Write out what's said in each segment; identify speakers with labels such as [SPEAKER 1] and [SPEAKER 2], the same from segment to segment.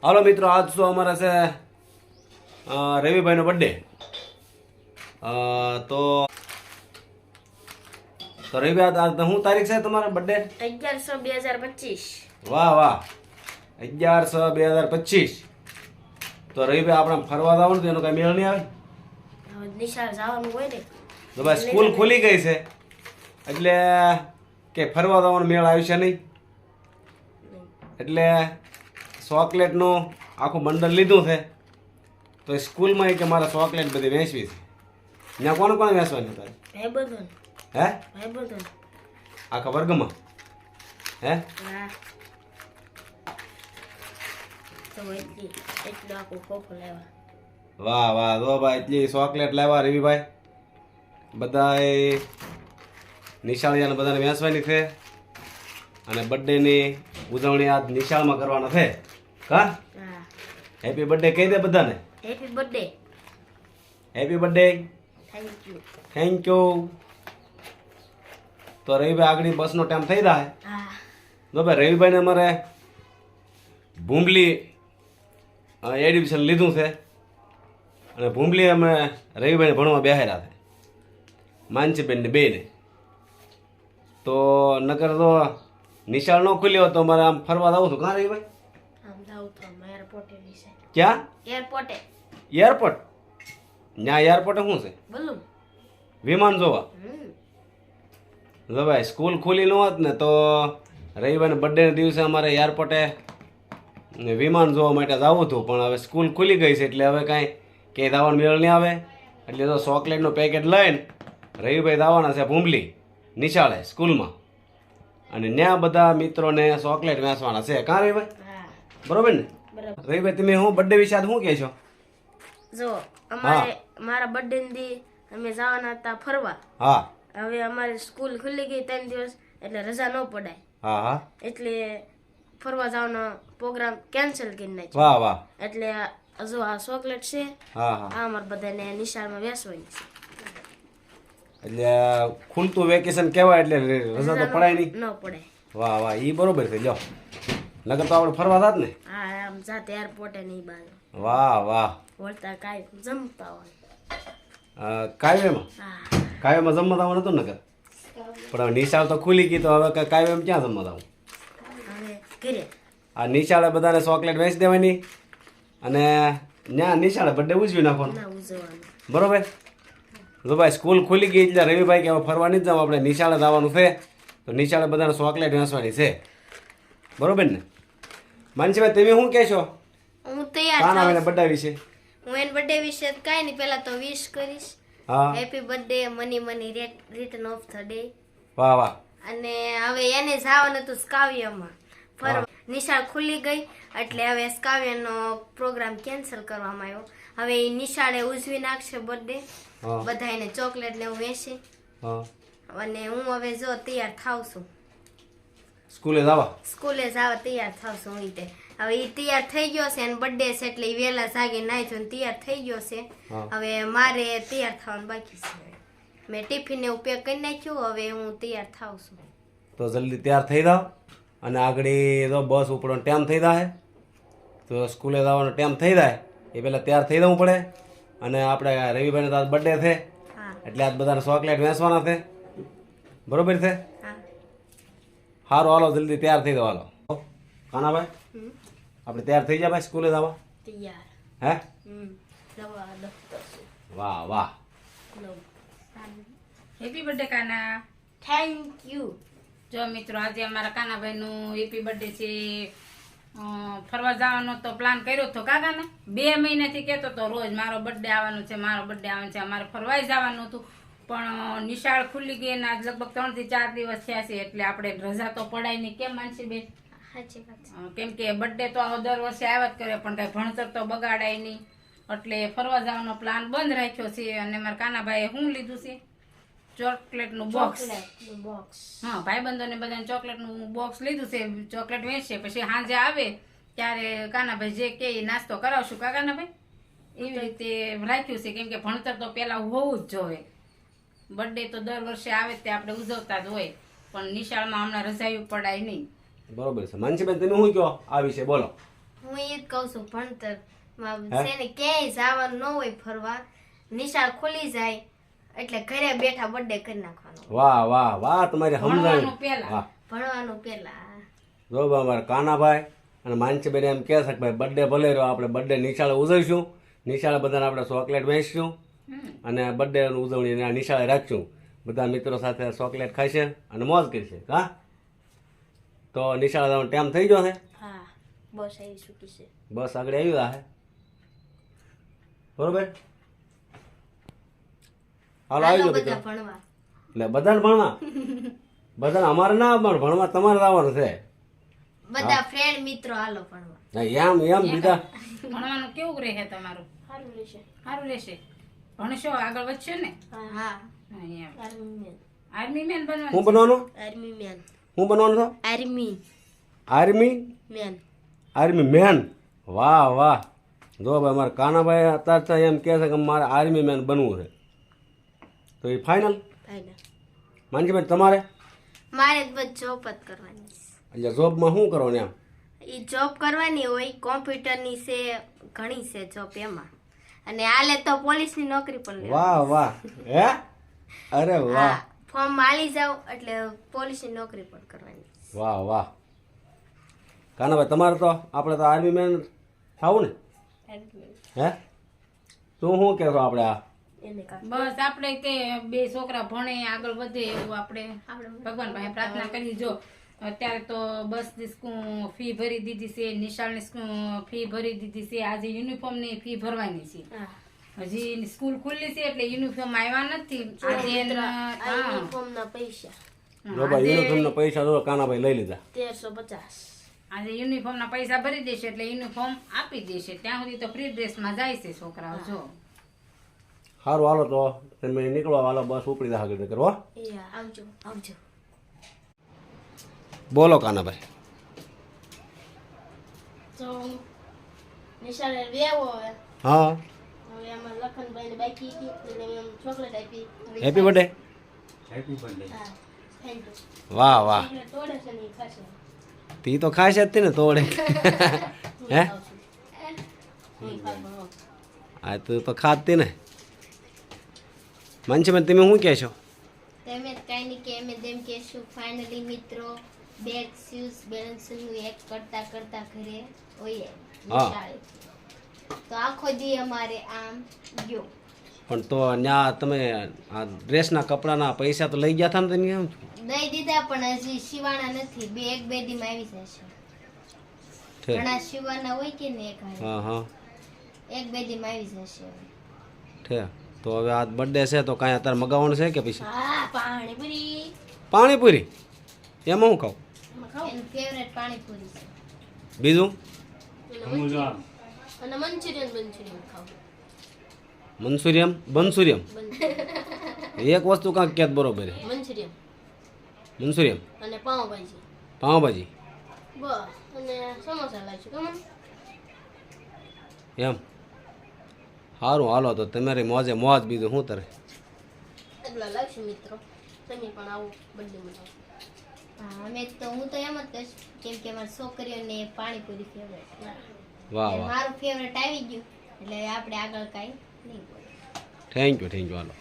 [SPEAKER 1] હાલો મિત્રો, આજ તો અમારે છે રવિભાઈનો બર્થડે. તો તો રવિભાઈ, આજ શું તારીખ છે તમારા બર્થડે?
[SPEAKER 2] 11/6/2025.
[SPEAKER 1] વાહ વાહ, 11/6/2025. તો રવિભાઈ આપણે ફરવા જવાનું તો એનો કઈ મેળ નહીં આવે.
[SPEAKER 2] નિશાળ જવાનું હોય ને
[SPEAKER 1] તો ભાઈ સ્કૂલ ખુલી ગઈ છે એટલે કે ફરવા જવાનો મેળ આવ્યો છે નહીં. એટલે ચોકલેટનું આખું બંડલ લીધું છે. તો સ્કૂલમાં કે મારે ચોકલેટ બધી વેચવી છે. ત્યાં કોણ કોણ વેચવાની તારે?
[SPEAKER 2] ભાઈબંધો
[SPEAKER 1] હે?
[SPEAKER 2] ભાઈબંધો
[SPEAKER 1] આખા વર્ગમાં? હે?
[SPEAKER 2] હા. તો એટલું આખું ખોખું લેવા.
[SPEAKER 1] વાહ વાહ, જો ભાઈ એટલી ચોકલેટ લાવ્યા રવિભાઈ. બધાએ નિશાળિયાને બધાને વેચવાની છે. અને બર્થડેની ઉજવણી આજ નિશાળમાં કરવાના છે. કા
[SPEAKER 2] હા.
[SPEAKER 1] હેપી બર્થડે કહી દે બધાને.
[SPEAKER 2] Happy birthday.
[SPEAKER 1] Happy birthday.
[SPEAKER 2] Thank you.
[SPEAKER 1] Thank you. તો રવિભાઈ આગળ બસનો ટાઈમ થઈ જાય.
[SPEAKER 2] હા.
[SPEAKER 1] જો ભાઈ રવિભાઈને અમારે ભૂંબલી એડમિશન લીધું છે. અને ભૂંબલી અમે રવિભાઈને ભણવા બેહાર્યા છે, માનસીબેનને બેને. તો નકર તો નિશાળ ન ખુલ્યો તો અમારે આમ ફરવા જવું હતું. કાં રવિભાઈ?
[SPEAKER 2] આમ જાઉં તો એરપોર્ટે વિશે.
[SPEAKER 1] ક્યાં?
[SPEAKER 2] એરપોર્ટે.
[SPEAKER 1] એરપોર્ટ? ત્યાં એરપોર્ટે શું છે?
[SPEAKER 2] બોલું.
[SPEAKER 1] વિમાન જોવા?
[SPEAKER 2] હમ.
[SPEAKER 1] જો ભાઈ સ્કૂલ ખુલી ન હોત ને તો રવિવારને બર્થડેના દિવસે અમારે એરપોર્ટે વિમાન જોવા માટે જવું હતું. પણ હવે સ્કૂલ ખુલી ગઈ છે એટલે હવે કાંઈ ક્યાંય જવાનું મેળ નહીં આવે. એટલે તો ચોકલેટનું પેકેટ લઈને રવિભાઈ જવાના છે ભૂંબલી નિશાળે સ્કૂલમાં. અને ત્યાં બધા મિત્રોને ચોકલેટ વેચવાના છે. કાં રવિભાઈ?
[SPEAKER 2] હા.
[SPEAKER 1] બરોબર ને?
[SPEAKER 2] બરાબર.
[SPEAKER 1] રવિભાઈ, તમે શું બર્થડે વિશે આજ શું કહેશો?
[SPEAKER 2] જો અમારે મારા બર્થડે દી અમે જવાના હતા ફરવા.
[SPEAKER 1] હા
[SPEAKER 2] હવે અમારી સ્કૂલ ખુલી ગઈ 3 દિવસ એટલે રજા ન પડાય.
[SPEAKER 1] હા હા,
[SPEAKER 2] એટલે ફરવા જવાનો પ્રોગ્રામ કેન્સલ કરી નાખ્યો.
[SPEAKER 1] વાહ વાહ.
[SPEAKER 2] એટલે હજુ આ ચોકલેટ છે
[SPEAKER 1] હા હા,
[SPEAKER 2] આ અમારે બધાને નિશાળમાં વેચવાની છે.
[SPEAKER 1] એટલે ખુલતું વેકેશન કહેવાય એટલે રજા તો પડાય નહીં.
[SPEAKER 2] ન પડે.
[SPEAKER 1] વાહ વાહ, ઈ બરોબર છે. લ્યો, નગર તો આપણે ફરવા જાત ને.
[SPEAKER 2] હા આમ જાતે એરપોર્ટે નહીં બાજુ
[SPEAKER 1] વાહ વાહ.
[SPEAKER 2] વળતા કાંઈ જમતા હોય.
[SPEAKER 1] કાવ્યમાં
[SPEAKER 2] હા.
[SPEAKER 1] કાવ્યમાં જમવા જવાનું હતું નગર. પણ હવે નિશાળ તો ખુલી ગઈ તો હવે કાવ્યમાં ક્યાં જમવા જવું?
[SPEAKER 2] હવે ઘરે.
[SPEAKER 1] આ નિશાળે બધાને ચોકલેટ વેચી દેવાની અને ત્યાં નિશાળે બર્થડે ઉજવી નાખવાનો.
[SPEAKER 2] ના ઉજવવાનું.
[SPEAKER 1] બરોબર? જો ભાઈ સ્કૂલ ખુલી ગઈ એટલે રવિભાઈ કે હવે ફરવા નહીં જ જાવ, આપણે નિશાળે જવાનું છે. તો નિશાળે બધાને ચોકલેટ વેચવાની છે. બરોબર ને? માનસીભાઈ, તમે શું કહેશો
[SPEAKER 2] હું તૈયાર
[SPEAKER 1] કાનાભાઈને
[SPEAKER 2] થાઉં.
[SPEAKER 1] બર્થડે વિશે?
[SPEAKER 2] હું એને બર્થડે વિશે કાંઈ નહીં, પહેલા તો વિશ કરીશ.
[SPEAKER 1] હા,
[SPEAKER 2] happy birthday money return of the day.
[SPEAKER 1] વાહ વાહ.
[SPEAKER 2] અને હવે એને જવાનું હતું સ્કાવ્યમાં ફરવા. નિશાળ ખુલી ગઈ એટલે હવે સ્કાવ્યનો પ્રોગ્રામ કેન્સલ કરવામાં આવ્યો. હવે એ નિશાળે ઉજવી નાખશે બર્થડે.
[SPEAKER 1] હા
[SPEAKER 2] બધા એને ચોકલેટ ને એવું વેચે.
[SPEAKER 1] હા,
[SPEAKER 2] અને હું હવે જો તૈયાર થાવ છું,
[SPEAKER 1] સ્કૂલે જવા.
[SPEAKER 2] સ્કૂલે જવા તૈયાર થાવ છું. હું તે હવે એ તૈયાર થઈ ગયો છે અને બર્થડે છે એટલે એ વહેલા જાગી નાહી ધોઈને તૈયાર થઈ ગયો છે.
[SPEAKER 1] હા.
[SPEAKER 2] હવે મારે તૈયાર થવાનું બાકી છે. મેં ટિફિન ને પેક કરી નાખ્યું. હવે હું તૈયાર થાવ છું.
[SPEAKER 1] તો જલ્દી તૈયાર થઈ જાઓ અને આગળ તો બસ ઉપડવાનો ટાઈમ થઈ જાય. તો સ્કૂલે જવાનો ટાઈમ થઈ જાય એ પહેલાં તૈયાર થઈ જવું પડે. અને આપણે રવિભાઈને તો આજ બર્થડે છે
[SPEAKER 2] હા.
[SPEAKER 1] એટલે આજ બધાને ચોકલેટ વેચવાના છે. બરોબર છે?
[SPEAKER 2] હા.
[SPEAKER 1] સારું, હાલો જલ્દી તૈયાર થઈ જાઓ. હાલો કાનાભાઈ,
[SPEAKER 2] હમ.
[SPEAKER 1] આપણે તૈયાર થઈ જાય ભાઈ સ્કૂલે જવા.
[SPEAKER 2] તૈયાર.
[SPEAKER 1] હે?
[SPEAKER 2] નવા દફતર છે.
[SPEAKER 1] વાહ વાહ.
[SPEAKER 3] Happy birthday Kana.
[SPEAKER 2] Thank you.
[SPEAKER 3] જો મિત્રો, આજે અમારા કાનાભાઈનું હેપી બર્થડે છે. ફરવા જવાનો તો પ્લાન કર્યો હતો કાકાને 2 મહિનાથી કહેતો હતો રોજ મારો બર્થડે આવવાનું છે, મારો બર્થડે આવવાનું છે. અમારે ફરવાય જવાનું હતું પણ નિશાળ ખુલી ગઈ અને આજ લગભગ 3 થી 4 દિવસ થયા છે એટલે આપણે રજા તો પડાય નહીં. કેમ માનસી બેન?
[SPEAKER 2] સાચી વાત છે.
[SPEAKER 3] કેમ કે બર્થડે તો આવો દર વર્ષે આવ્યા જ કરે પણ કાંઈ ભણતર તો બગાડાય નહીં એટલે ફરવા જવાનો પ્લાન બંધ રાખ્યો છે. અને મારા કાનાભાઈએ શું લીધું છે? ચોકલેટનું બોક્સ.
[SPEAKER 2] ચોકલેટનું બોક્સ.
[SPEAKER 3] હા, ભાઈબંધોને બધાને ચોકલેટનું બોક્સ લીધું છે. ચોકલેટ વેચશે પછી સાંજે આવે ત્યારે કાનાભાઈ જે કે એ નાસ્તો કરાવશું. કાનાભાઈ એવી રીતે રાખ્યું છે. કેમ કે ભણતર તો પેલા હોવું જ જોઈએ. બર્થડે તો દર વર્ષે આવે તે આપણે ઉજવતા જ હોય પણ નિશાળમાં હમણાં રજાયું પડાય નહીં.
[SPEAKER 1] બરોબર છે. માનસીભાઈ, તમે શું કહો આ વિશે? બોલો.
[SPEAKER 2] હું એ જ કહું છું ભણતર
[SPEAKER 1] હે?
[SPEAKER 2] છે ને ક્યાંય જવાનું ન હોય ફરવા, નિશાળ ખુલી જાય એટલે ઘરે બેઠા બર્થડે કરી નાખવાનો.
[SPEAKER 1] વાહ વાહ વાહ, તમારી સમજાણી.
[SPEAKER 3] ભણવાનું પહેલા.
[SPEAKER 1] વાહ.
[SPEAKER 2] ભણવાનું પેલા.
[SPEAKER 1] જો બા, અમારા કાનાભાઈ અને માનસીબેન એમ કહે છે કે ભાઈ બર્થડે ભલે રહ્યો, આપણે બર્થડે નિશાળે ઉજવીશું, નિશાળે બધાને આપણે ચોકલેટ વહેંચશું અને બર્થડેની ઉજવણી નિશાળે રાખશું. બધા મિત્રો સાથે ચોકલેટ ખાશે અને મોજ કરશે. હા, તો નિશાળે જવાનો ટાઈમ થઈ ગયો છે.
[SPEAKER 2] હા, બસ આવી ચૂકી છે.
[SPEAKER 1] બસ આગળ આવી છે, બરોબર. હાલો આવી
[SPEAKER 2] હાલો
[SPEAKER 1] ગયો
[SPEAKER 2] બધા
[SPEAKER 1] દીકરો.
[SPEAKER 2] ભણવા.
[SPEAKER 1] એટલે બધાને ભણવા, બધાને અમારે ના પણ ભણવા તમારે આવવાનું છે.
[SPEAKER 2] બધા ફ્રેન્ડ મિત્રો હાલો ભણવા.
[SPEAKER 1] હા, એમ બીજા
[SPEAKER 3] ભણવાનું કેવું રહે તમારું?
[SPEAKER 2] સારું રહેશે.
[SPEAKER 3] સારું રહેશે. ભણશો, આગળ વધશો ને?
[SPEAKER 2] હા,
[SPEAKER 3] હા, એમ.
[SPEAKER 2] Army man.
[SPEAKER 3] આર્મી મેન
[SPEAKER 1] હું
[SPEAKER 3] બનવાનું
[SPEAKER 1] બનવાનું?
[SPEAKER 2] Army man.
[SPEAKER 1] હું બનવાનું છો?
[SPEAKER 2] Army
[SPEAKER 1] army
[SPEAKER 2] man.
[SPEAKER 1] Army man. વાહ વાહ. જો ભાઈ અમારા કાનાભાઈ અત્યારે એમ કહે છે કે મારે આર્મી મેન બનવું છે, તો એ ફાઇનલ.
[SPEAKER 2] ફાઇનલ.
[SPEAKER 1] માનજીભાઈ તમારે?
[SPEAKER 2] મારે બસ જોબ જ કરવાની છે.
[SPEAKER 1] એટલે જોબમાં શું કરવાનું એમ?
[SPEAKER 2] એ જોબ કરવાની હોય, કોમ્પ્યુટરની છે, ઘણી છે જોબ એમાં. અને હાલે તો પોલીસની નોકરી પણ લેવાની.
[SPEAKER 1] વાહ વાહ. હે, અરે વાહ
[SPEAKER 2] હા, ફોર્મ આલી જાવ એટલે પોલીસની નોકરી પણ કરવાની.
[SPEAKER 1] વાહ વાહ. કાનાભાઈ તમારે તો આપણે તો આર્મી મેન થવું ને? હે, તું શું કહેશો આપણે આ?
[SPEAKER 2] એને કાંઈ
[SPEAKER 3] બસ આપણે કે બે છોકરા ભણે આગળ વધે એવું આપણે ભગવાન પાસે પ્રાર્થના કરી. જો અત્યારે તો બસની ફી ભરી દીધી છે, નિશાળની ફી ભરી દીધી છે, આજે યુનિફોર્મની ફી ભરવાની છે.
[SPEAKER 2] હા.
[SPEAKER 3] હજી સ્કૂલ ખુલ્લી છે એટલે યુનિફોર્મ આવ્યા નથી. આજે હા.
[SPEAKER 2] યુનિફોર્મના પૈસા
[SPEAKER 1] જો ભાઈ યુનિફોર્મના પૈસા જો કાનાભાઈ લઈ લીધા.
[SPEAKER 2] 1350.
[SPEAKER 3] આજે યુનિફોર્મના પૈસા ભરી દેશે એટલે યુનિફોર્મ આપી દેશે. ત્યાં સુધી તો ફ્રી ડ્રેસમાં જાય છે છોકરાઓ. જો
[SPEAKER 1] સારું હાલો તો તમે નીકળો, હાલો બસ ઉપડી દા આગળ કરો.
[SPEAKER 2] આવજો આવજો.
[SPEAKER 1] બોલો કાનાભાઈ.
[SPEAKER 2] તો નિશાળે વેવો હવે.
[SPEAKER 1] હા,
[SPEAKER 2] હવે આમાં લખનભાઈને બાકી હતી એટલે મેં ચોકલેટ આપી.
[SPEAKER 1] Happy birthday.
[SPEAKER 2] હા, થેન્ક યુ.
[SPEAKER 1] વાહ વાહ.
[SPEAKER 2] એટલે તોડે છે ને ઈ ખાશે.
[SPEAKER 1] તી તો ખાશે જ તે ને તોડે. હે,
[SPEAKER 2] હું ખાતો.
[SPEAKER 1] આ તું તો ખાતી ને. માનસીબેન તમે શું કહેશો?
[SPEAKER 2] તમે કાંઈ નહીં કે અમે તેમ કહેશું. ફાઇનલી મિત્રો બેગ શૂઝ બેલેન્સનું એક કરતા કરતા ઘરે હોઈએ
[SPEAKER 1] હા.
[SPEAKER 2] નિશાળેથી. તો આખો દી અમારે આમ ગયો.
[SPEAKER 1] પણ તો ત્યાં તમે આ ડ્રેસના કપડાના પૈસા તો લઈ ગયા હતા ને તમે કેમ?
[SPEAKER 2] દઈ દીધા પણ હજી સીવાના નથી. બે દીમાં આવી જશે.
[SPEAKER 1] ઠે.
[SPEAKER 2] ઘણા સીવાના હોય કે ને એક હારે.
[SPEAKER 1] હા હા,
[SPEAKER 2] બે દીમાં આવી જશે.
[SPEAKER 1] ઠે. તો હવે આ બર્થડે છે તો કાંઈ અત્યારે મગાવવાનું છે કે પછી?
[SPEAKER 2] હા, પાણીપુરી.
[SPEAKER 1] પાણીપુરી એમાં હું ખાઉં?
[SPEAKER 2] એનું ફેવરેટ પાણીપુરી છે.
[SPEAKER 1] બીજું
[SPEAKER 2] અને મંચુરિયન ખાવું.
[SPEAKER 1] મંચુરિયમ બંસુરિયમ એક વસ્તુ કાંક ક્યાંક બરોબર છે.
[SPEAKER 2] મંચુરિયન
[SPEAKER 1] મંચુરિયમ,
[SPEAKER 2] અને પાવભાજી.
[SPEAKER 1] પાઉંભાજી
[SPEAKER 2] બસ. અને સમોસા લાવીશું તમને.
[SPEAKER 1] એમ. સારું હાલો તો તમારી મોજે મોજ. બીજું શું તારે?
[SPEAKER 2] એટલા લાવશું મિત્રો. તમે પણ આવો બર્થડે મનાવો. હા, અમે તો હું તો એમ જ કહીશ કેમ કે અમારી છોકરીઓને પાણીપુરી ફેવરેટ.
[SPEAKER 1] વાહ વાહ.
[SPEAKER 2] મારું ફેવરેટ આવી ગયું એટલે આપણે આગળ કાંઈ નહીં બોલે.
[SPEAKER 1] થેન્ક યુ હાલો.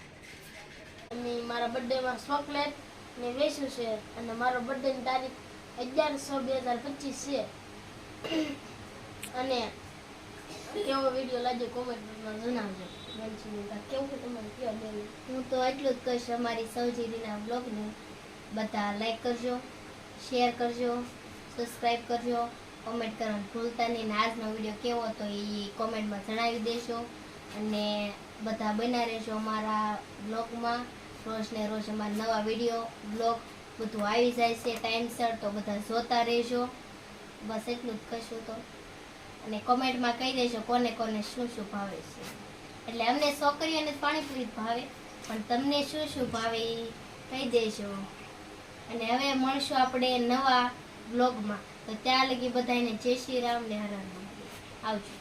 [SPEAKER 2] અમે મારા બર્થડેમાં ચોકલેટ ને વેચ્યું છે અને મારો બર્થડેની તારીખ 11/6/2025 છે. અને કેવો વિડીયો લાગ્યો કોમેન્ટમાં જણાવજો. કેવું છે તમારે કયો દેવું. હું તો એટલું જ કહીશ, અમારી સૌજીરીના બ્લોગને બધા લાઈક કરજો, શેર કરજો, સબસ્ક્રાઈબ કરજો, કોમેન્ટ કરવાનું ભૂલતા નહીં. ને આજનો વિડીયો કેવો હતો એ કોમેન્ટમાં જણાવી દેશો. અને બધા બન્યા રહેશો અમારા બ્લોગમાં. રોજ ને રોજ અમારા નવા વિડીયો બ્લોગ બધું આવી જાય છે ટાઈમસર, તો બધા જોતા રહેજો. બસ એટલું જ કહીશું તો. અને કોમેન્ટમાં કહી દેજો કોને કોને શું શું ભાવે છે. એટલે અમને છોકરીઓને પાણીપુરી જ ભાવે, પણ તમને શું શું ભાવે એ કહી દેજો. અને હવે મળશું આપણે નવા બ્લોગમાં. તો ત્યાં લગી બધાને જય શ્રી રામ ને હર હર મહાદેવ. આવજો.